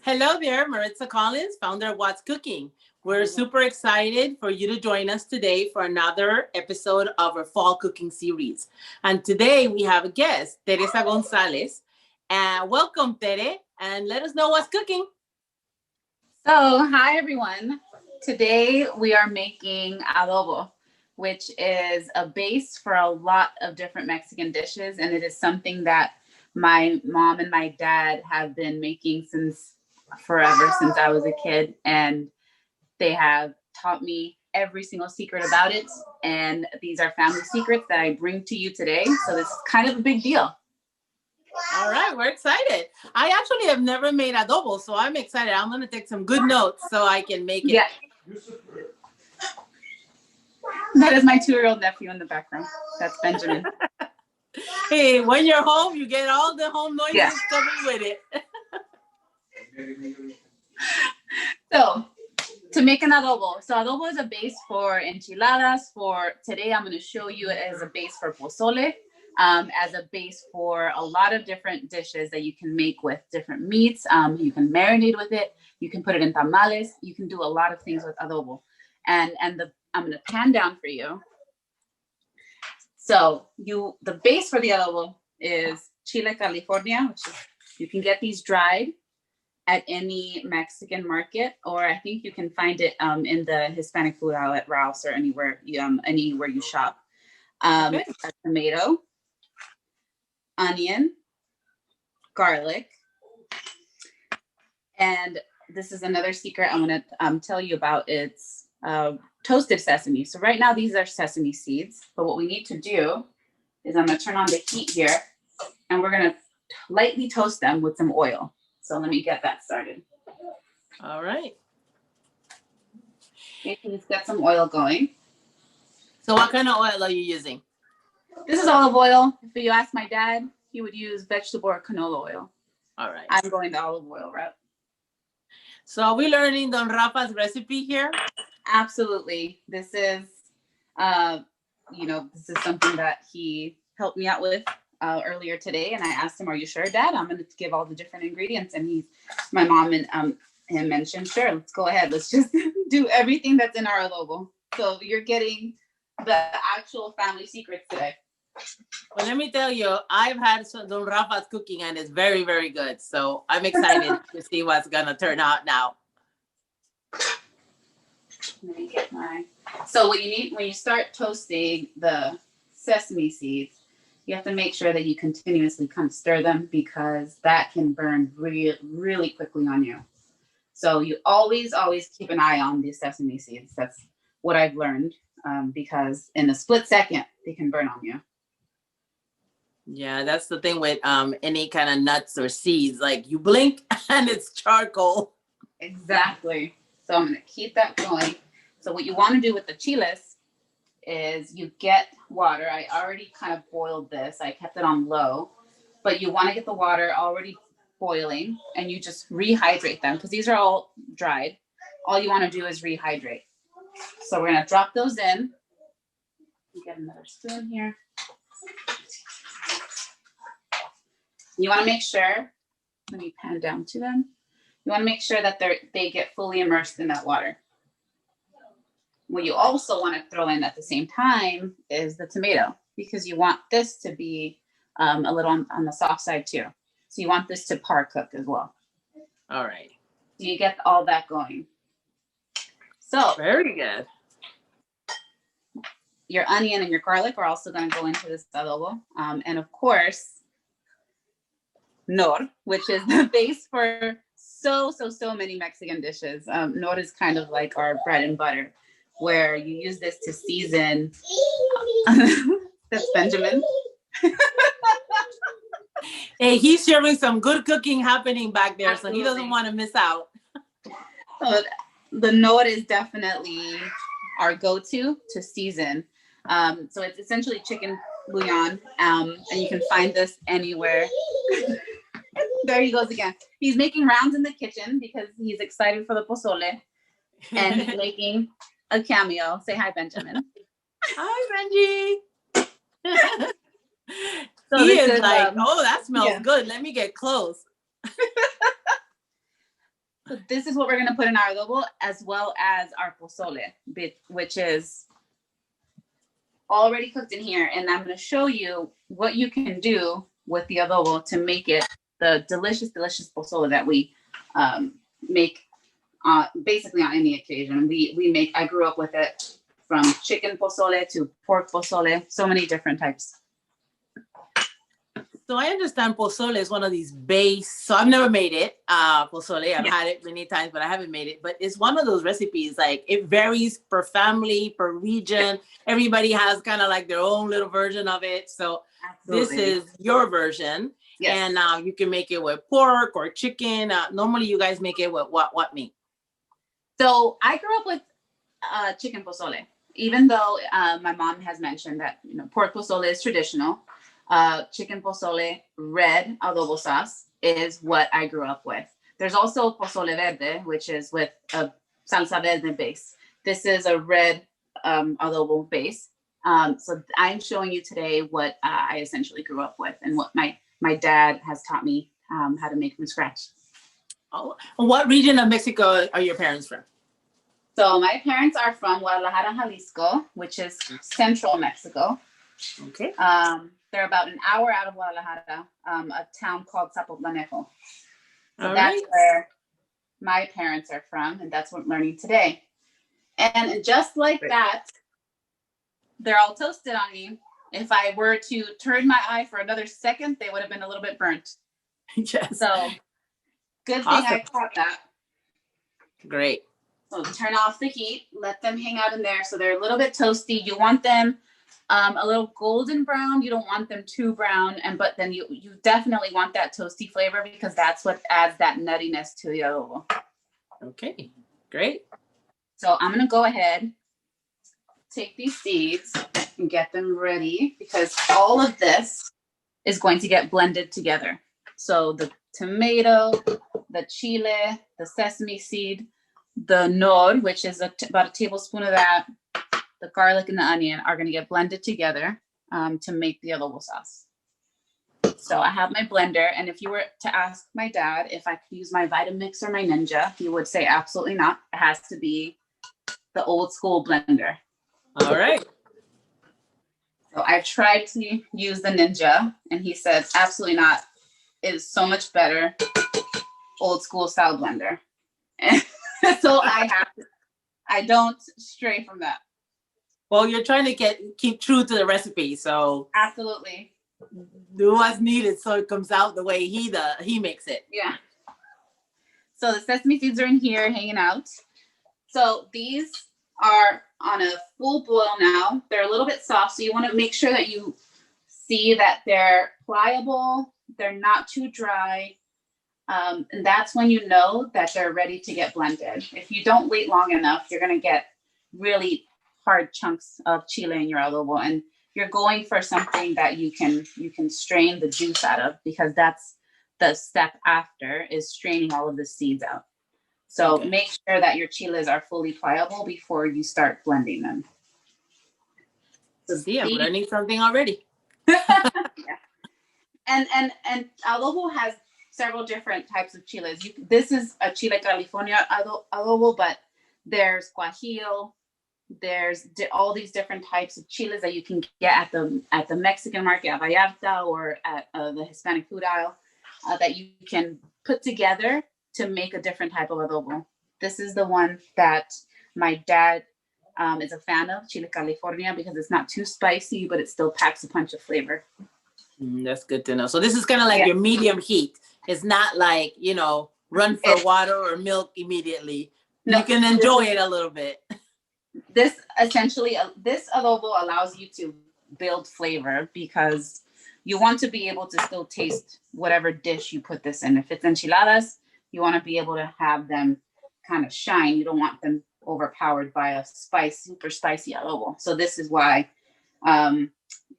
Hello there, Maritza Collins, founder of What's Cooking. We're super excited for you to join us today for another episode of our fall cooking series. And today we have a guest, Teresa Gonzalez. And welcome, Tere, and let us know what's cooking. So, hi everyone. Today we are making adobo, which is a base for a lot of different Mexican dishes. And it is something that my mom and my dad have been making since forever, since I was a kid. And they have taught me every single secret about it. And these are family secrets that I bring to you today. So, this is kind of a big deal. All right, we're excited. I actually have never made adobo, so I'm excited. I'm going to take some good notes so I can make it. Yeah. That is my 2-year-old nephew in the background. That's Benjamin. Hey, when you're home, you get all the home noises coming with it. So, to make an adobo. So, adobo is a base for enchiladas. For today, I'm going to show you it as a base for pozole. As a base for a lot of different dishes that you can make with different meats. You can marinate with it. You can put it in tamales. You can do a lot of things with adobo. I'm going to pan down for you. So the base for the adobo is Chile California, which is, you can get these dried at any Mexican market, or I think you can find it in the Hispanic food aisle at Ralph's or anywhere you shop. A tomato, onion, garlic, and this is another secret I'm going to tell you about. It's toasted sesame. So right now these are sesame seeds, but what we need to do is I'm going to turn on the heat here, and we're going to lightly toast them with some oil. So let me get that started. All right. Okay, let's get some oil going. So what kind of oil are you using? This is olive oil. If you ask my dad, he would use vegetable or canola oil. All right. I'm going the olive oil route. So are we learning Don Rafa's recipe here? Absolutely. This is, this is something that he helped me out with earlier today. And I asked him, "Are you sure, Dad? I'm going to give all the different ingredients." And my mom and him mentioned, "Sure, let's go ahead. Let's just do everything that's in our adobo." So you're getting the actual family secrets today. Well, let me tell you, I've had some Don Rafa's cooking and it's very, very good. So I'm excited to see what's going to turn out now. Let me get So what you need when you start toasting the sesame seeds, you have to make sure that you continuously kind of stir them, because that can burn really, really quickly on you. So you always keep an eye on the sesame seeds. That's what I've learned, because in a split second, they can burn on you. Yeah, that's the thing with any kind of nuts or seeds. Like you blink and it's charcoal. Exactly. So I'm going to keep that going. So what you want to do with the chiles is you get water. I already kind of boiled this. I kept it on low. But you want to get the water already boiling, and you just rehydrate them, because these are all dried. All you want to do is rehydrate. So we're going to drop those in. Get another spoon here. You want to make sure, let me pan down to them. You want to make sure that they get fully immersed in that water. What you also want to throw in at the same time is the tomato, because you want this to be a little on the soft side too. So you want this to par cook as well. All right. So you get all that going. So very good. Your onion and your garlic are also going to go into this adobo. And of course, nor, which is the base for so many Mexican dishes. Nor is kind of like our bread and butter, where you use this to season. That's Benjamin. Hey, he's sharing some good cooking happening back there. Absolutely. So he doesn't want to miss out. So the nor is definitely our go-to to season. So it's essentially chicken bouillon, and you can find this anywhere. There he goes again. He's making rounds in the kitchen because he's excited for the pozole, and he's making a cameo. Say hi, Benjamin. Hi, Benji. So he is like, oh, that smells good. Let me get close. So this is what we're going to put in our adobo, as well as our pozole, which is already cooked in here. And I'm going to show you what you can do with the adobo to make it the delicious, delicious pozole that we make basically on any occasion. I grew up with it, from chicken pozole to pork pozole, so many different types. So I understand pozole is one of these base. So I've never made it. Pozole, I've had it many times, but I haven't made it. But it's one of those recipes, like it varies per family, per region. Everybody has kind of like their own little version of it. So Absolutely. This is your version. Yes. And you can make it with pork or chicken. Normally you guys make it with what meat? So I grew up with chicken pozole, even though my mom has mentioned that, you know, pork pozole is traditional. Chicken pozole red adobo sauce is what I grew up with. There's also pozole verde, which is with a salsa verde base. This is a red adobo base. So I'm showing you today what I essentially grew up with and what my dad has taught me how to make from scratch. Oh, what region of Mexico are your parents from? So my parents are from Guadalajara, Jalisco, which is central Mexico. Okay. They're about an hour out of Guadalajara, a town called Zapotlanejo. So All that's right. where my parents are from, and that's what I'm learning today. And just like that, they're all toasted on me. If I were to turn my eye for another second, they would have been a little bit burnt. Yes. So good thing I caught that. Great. So turn off the heat, let them hang out in there so they're a little bit toasty. You want them a little golden brown. You don't want them too brown, but then you definitely want that toasty flavor because that's what adds that nuttiness to the adobo. Okay, great. So I'm gonna go ahead, take these seeds and get them ready because all of this is going to get blended together. So the tomato, the chile, the sesame seed, the nor, which is about a tablespoon of that, the garlic and the onion are going to get blended together to make the adobo sauce. So I have my blender, and if you were to ask my dad if I could use my Vitamix or my Ninja, he would say absolutely not. It has to be the old school blender. All right. So I've tried to use the Ninja, and he said absolutely not. It is so much better old school style blender. So I don't stray from that. Well, you're trying to keep true to the recipe, so absolutely do what's needed so it comes out the way he makes it. Yeah. So the sesame seeds are in here hanging out. So these are on a full boil now. They're a little bit soft, so you want to make sure that you see that they're pliable. They're not too dry. And that's when you know that they're ready to get blended. If you don't wait long enough, you're going to get really hard chunks of chile in your adobo, and you're going for something that you can strain the juice out of, because that's the step after, is straining all of the seeds out. So make sure that your chiles are fully pliable before you start blending them. So see, I'm learning something already. Yeah. And adobo has several different types of chiles. This is a Chile California adobo, but there's guajillo. There's all these different types of chiles that you can get at the Mexican market at Vallarta or at the Hispanic food aisle that you can put together to make a different type of adobo. This is the one that my dad is a fan of, Chile California, because it's not too spicy, but it still packs a punch of flavor. That's good to know. So this is kind of like your medium heat. It's not like, run for water or milk immediately. No, you can enjoy it a little bit. This adobo allows you to build flavor because you want to be able to still taste whatever dish you put this in. If it's enchiladas, you want to be able to have them kind of shine. You don't want them overpowered by a super spicy adobo. So this is why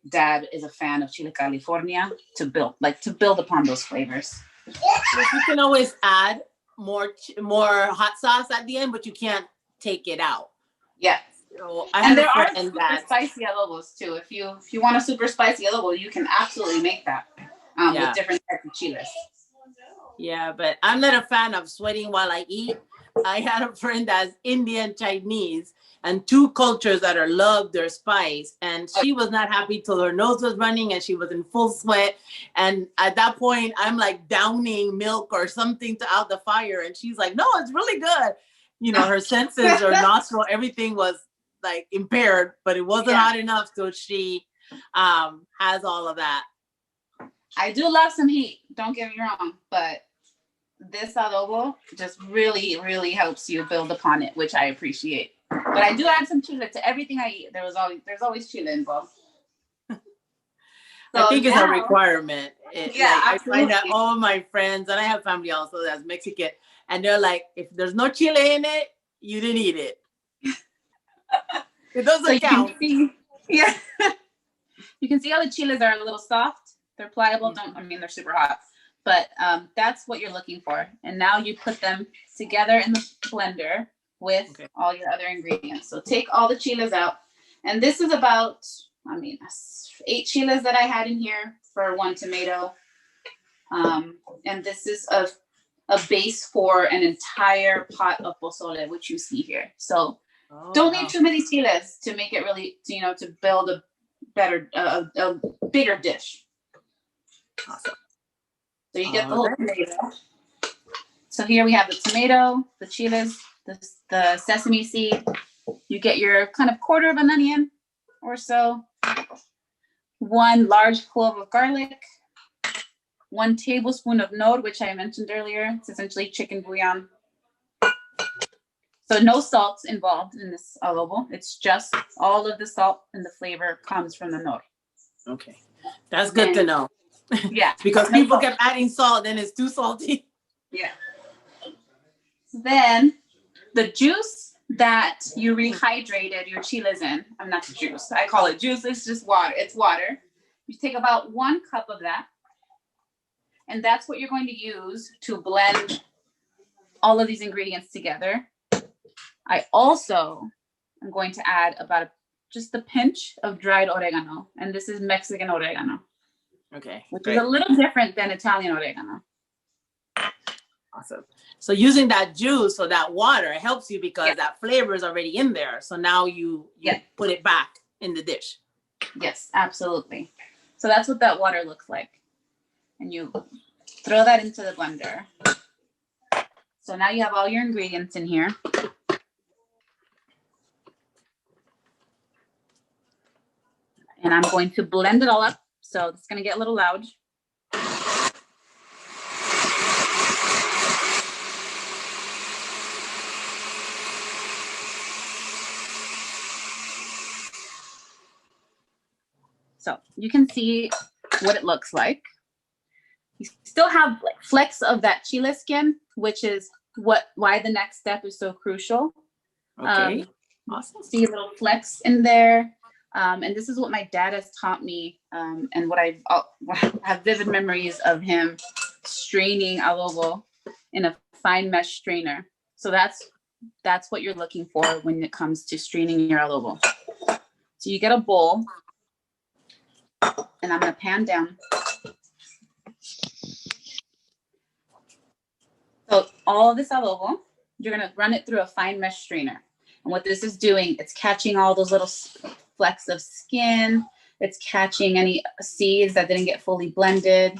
Dad is a fan of Chile California, to build upon those flavors. You can always add more hot sauce at the end, but you can't take it out. Yeah. So there are super spicy adobos too. If you want a super spicy adobo, you can absolutely make that with different types of chiles. Yeah, but I'm not a fan of sweating while I eat. I had a friend that's Indian Chinese and two cultures that are love their spice. And she was not happy till her nose was running and she was in full sweat. And at that point, I'm like downing milk or something to out the fire. And she's like, no, it's really good. You know, her senses, her nostril, everything was like impaired, but it wasn't hot enough. So she has all of that. I do love some heat, don't get me wrong, but this adobo just really, really helps you build upon it, which I appreciate. But I do add some chile to everything I eat. There's always chile involved. So I think it's a requirement. I find that all my friends, and I have family also that's Mexican, and they're like, if there's no chile in it, you didn't eat it. It doesn't count. Yeah. You can see how the chiles are a little soft. They're pliable. They're super hot. But that's what you're looking for. And now you put them together in the blender with all your other ingredients. So take all the chiles out. And this is about, 8 chiles that I had in here for 1 tomato. And this is a base for an entire pot of pozole, which you see here. So don't need too many chiles to make it really, to build a better, a bigger dish. Awesome. So you get the whole tomato. So here we have the tomato, the chiles, the sesame seed. You get your kind of quarter of an onion or so. 1 large clove of garlic. 1 tablespoon of nor, which I mentioned earlier. It's essentially chicken bouillon. So no salt involved in this adobo. It's just all of the salt and the flavor comes from the nor. Okay. That's good to know. Yeah. Because people kept adding salt, then it's too salty. Yeah. Then the juice that you rehydrated your chiles in, I'm not the juice, I call it juice, it's just water. It's water. You take about 1 cup of that, and that's what you're going to use to blend all of these ingredients together. I also am going to add about just a pinch of dried oregano, and this is Mexican oregano. Okay. Which is a little different than Italian oregano. Awesome. So using that juice or that water helps you because that flavor is already in there. So now you put it back in the dish. Yes, absolutely. So that's what that water looks like. And you throw that into the blender. So now you have all your ingredients in here. And I'm going to blend it all up. So it's going to get a little loud. So you can see what it looks like. You still have like flecks of that chile skin, which is why the next step is so crucial. Okay. Awesome. See little flecks in there. And this is what my dad has taught me, and what I have vivid memories of him straining adobo in a fine mesh strainer. So that's what you're looking for when it comes to straining your adobo. So you get a bowl, and I'm going to pan down. So all of this adobo, you're going to run it through a fine mesh strainer. And what this is doing, it's catching all those little flecks of skin. It's catching any seeds that didn't get fully blended.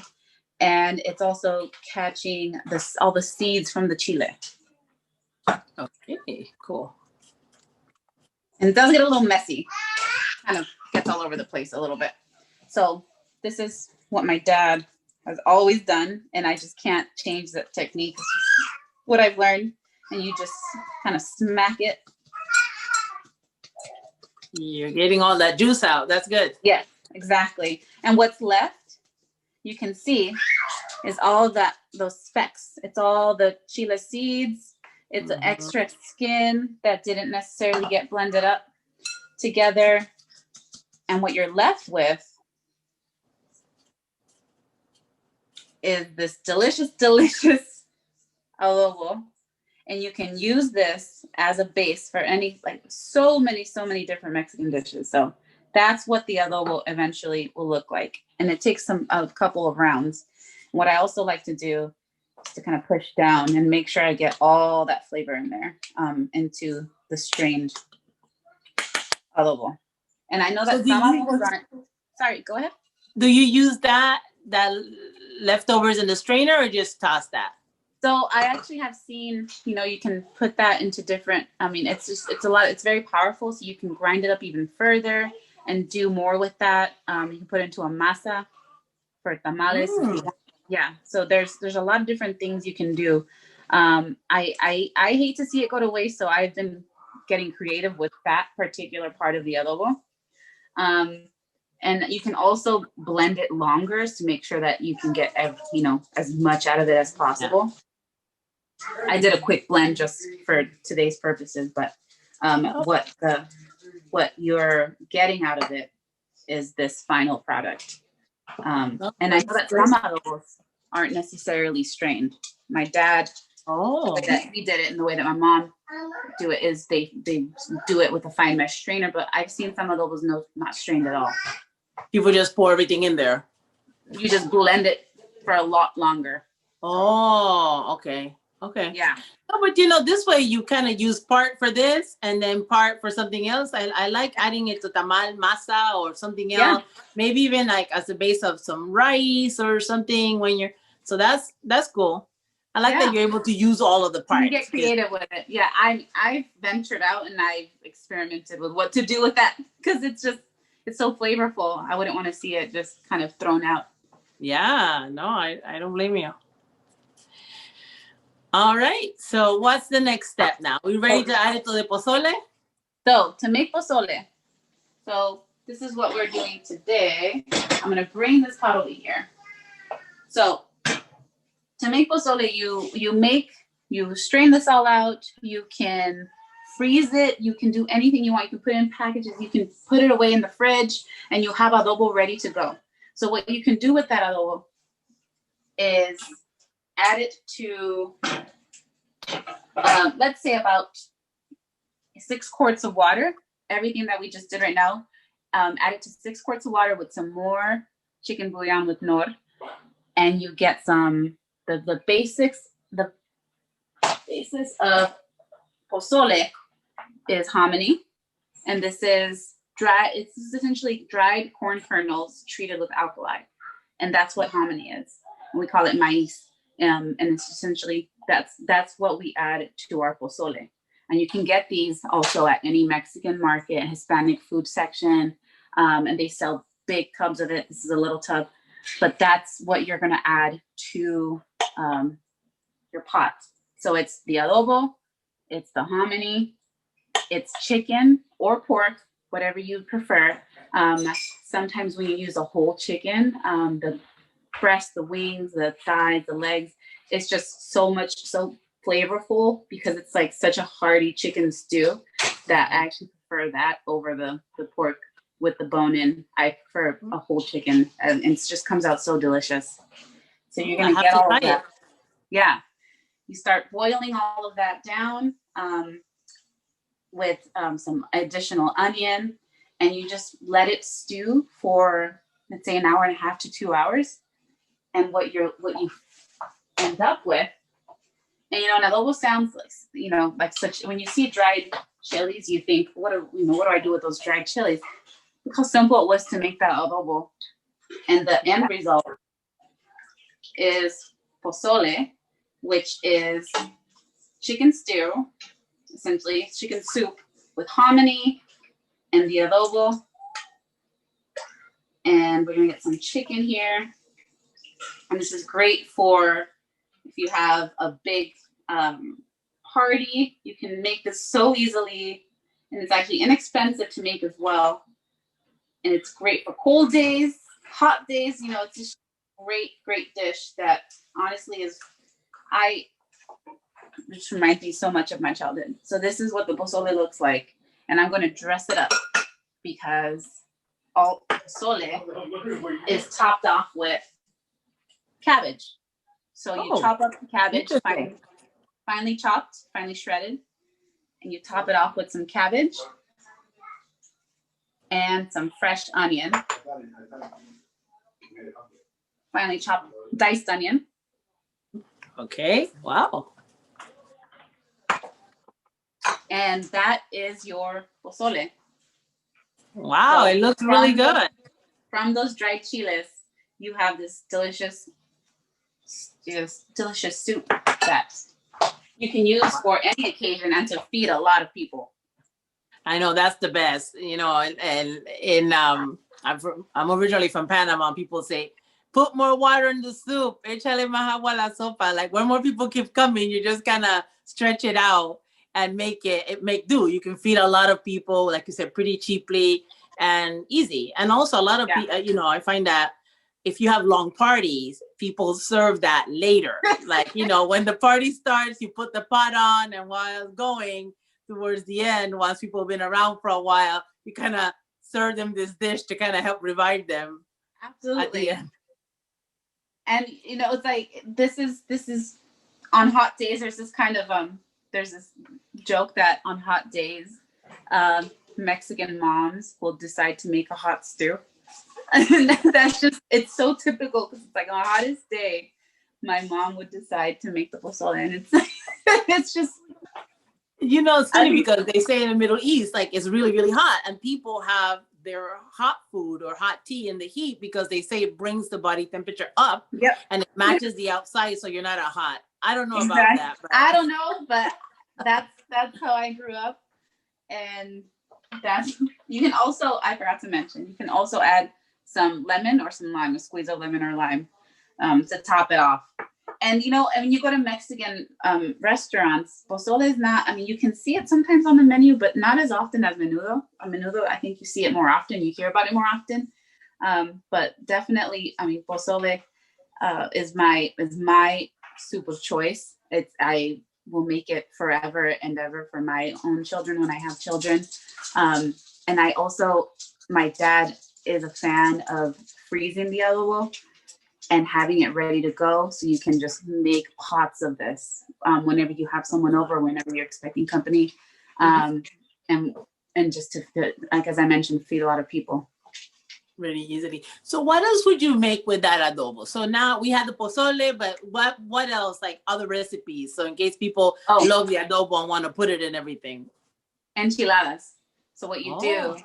And it's also catching all the seeds from the chile. Okay, cool. And it does get a little messy. Kind of gets all over the place a little bit. So this is what my dad has always done. And I just can't change that technique. It's just what I've learned. And you just kind of smack it. You're getting all that juice out. That's good. Yes, exactly. And what's left, you can see, is all those specks. It's all the chile seeds. It's the extra skin that didn't necessarily get blended up together. And what you're left with is this delicious, delicious adobo. And you can use this as a base for so many different Mexican dishes. So that's what the adobo eventually will look like. And it takes a couple of rounds. What I also like to do just to kind of push down and make sure I get all that flavor in there into the strained adobo. And I know that some adobos aren't. Sorry, go ahead. Do you use that leftovers in the strainer or just toss that? So I actually have seen, you can put that into different, it's a lot, it's very powerful. So you can grind it up even further and do more with that. You can put it into a masa for tamales. Yeah. So there's a lot of different things you can do. I hate to see it go to waste. So I've been getting creative with that particular part of the adobo. And you can also blend it longer to make sure that you can get, as much out of it as possible. Yeah. I did a quick blend just for today's purposes, but what you're getting out of it is this final product. And I know that some adobos aren't necessarily strained. My dad, he did it, and the way that my mom do it is they do it with a fine mesh strainer, but I've seen some adobos not strained at all. People just pour everything in there. You just blend it for a lot longer. Oh, okay. Okay. Yeah. No, but this way you kind of use part for this and then part for something else. I like adding it to tamal masa or something else. Maybe even like as a base of some rice or something so that's cool. I like that you're able to use all of the parts. You get creative with it. Yeah. I've ventured out and I've experimented with what to do with that because it's so flavorful. I wouldn't want to see it just kind of thrown out. Yeah, no, I don't blame you. All right. So what's the next step now? We ready to add it to the pozole? So to make pozole, this is what we're doing today. I'm going to bring this pot over here. So to make pozole, you strain this all out. You can freeze it. You can do anything you want. You can put it in packages. You can put it away in the fridge and you'll have adobo ready to go. So what you can do with that adobo is add it to, let's say about 6 quarts of water. Everything that we just did right now, add it to 6 quarts of water with some more chicken bouillon with nor, and you get some the basis of pozole is hominy, and this is dry. It's essentially dried corn kernels treated with alkali, and that's what hominy is. And we call it maíz. And it's essentially that's what we add to our pozole. And you can get these also at any Mexican market, Hispanic food section, and they sell big tubs of it. This is a little tub, but that's what you're going to add to your pot. So it's the adobo, it's the hominy, it's chicken or pork, whatever you prefer. Sometimes when you use a whole chicken, the breast, the wings, the thighs, the legs, it's just so flavorful because it's like such a hearty chicken stew that I actually prefer that over the pork with the bone in. I prefer a whole chicken, and it just comes out so delicious. So you're gonna get all of that. Yeah, you start boiling all of that down with some additional onion, and you just let it stew for, let's say, 1.5 hours to 2 hours. And what you end up with, and an adobo sounds like, like such. When you see dried chilies, you think, what do I do with those dried chilies? Look how simple it was to make that adobo, and the end result is pozole, which is chicken stew, essentially chicken soup with hominy and the adobo. And we're gonna get some chicken here. And this is great for if you have a big party. You can make this so easily, and it's actually inexpensive to make as well. And it's great for cold days, hot days. It's just a great dish that honestly just reminds me so much of my childhood. So this is what the pozole looks like, and I'm going to dress it up because all pozole is topped off with cabbage. So you chop up the cabbage, finely chopped, finely shredded, and you top it off with some cabbage and some fresh onion, finely chopped diced onion, Okay. Wow. And that is your pozole. Wow, So it looks really good. From those dried chiles, you have this delicious soup that you can use for any occasion and to feed a lot of people. I know that's the best, and in I'm originally from Panama. People say, put more water in the soup. Échale más agua a la sopa. Like when more people keep coming, you just kind of stretch it out and make do. You can feed a lot of people, like you said, pretty cheaply and easy. And also a lot of people, I find that if you have long parties, people serve that later. Like, when the party starts, you put the pot on, and while it's going, towards the end, once people have been around for a while, you kind of serve them this dish to kind of help revive them. Absolutely. At the end. And it's like this is on hot days. There's this kind of there's this joke that on hot days, Mexican moms will decide to make a hot stew. And that's just, it's so typical because it's like on the hottest day, my mom would decide to make the pozole, and it's it's just. It's funny because they say in the Middle East, like it's really, really hot, and people have their hot food or hot tea in the heat because they say it brings the body temperature up. Yep. And it matches the outside, so you're not a hot. I don't know about that. But I don't know, but that's how I grew up. And you can also, I forgot to mention, you can also add some lemon or some lime, a squeeze of lemon or lime, to top it off. And when you go to Mexican restaurants, pozole is not, you can see it sometimes on the menu, but not as often as menudo. Menudo, I think you see it more often, you hear about it more often. But definitely, pozole is my soup of choice. I will make it forever and ever for my own children when I have children. And my dad is a fan of freezing the adobo and having it ready to go, so you can just make pots of this whenever you have someone over, whenever you're expecting company, and just to, like as I mentioned, feed a lot of people. Really easily. So what else would you make with that adobo? So now we had the pozole, but what else, like other recipes? So in case people love the adobo and want to put it in everything. Enchiladas. So what you do,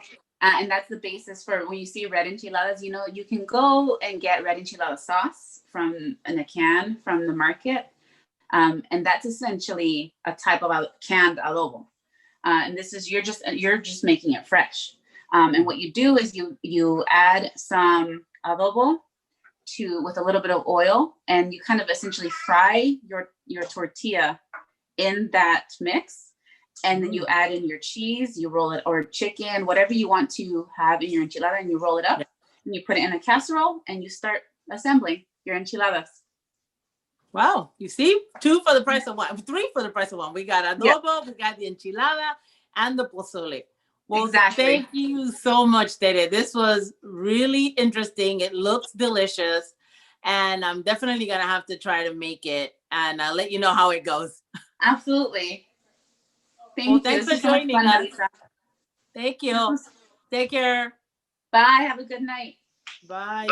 and that's the basis for when you see red enchiladas, you can go and get red enchilada sauce in a can from the market. And that's essentially a type of canned adobo. And this is, you're just making it fresh. And what you do is you add some adobo with a little bit of oil, and you kind of essentially fry your tortilla in that mix. And then you add in your cheese, you roll it, or chicken, whatever you want to have in your enchilada, and you roll it up, and you put it in a casserole, and you start assembling your enchiladas. Wow. You see, 2 for the price of 1, 3 for the price of 1. We got adobo, we got the enchilada, and the pozole. Well, exactly. Thank you so much, Tere. This was really interesting. It looks delicious, and I'm definitely going to have to try to make it, and I'll let you know how it goes. Absolutely. Thanks for joining us. Maritza. Thank you. Take care. Bye. Have a good night. Bye.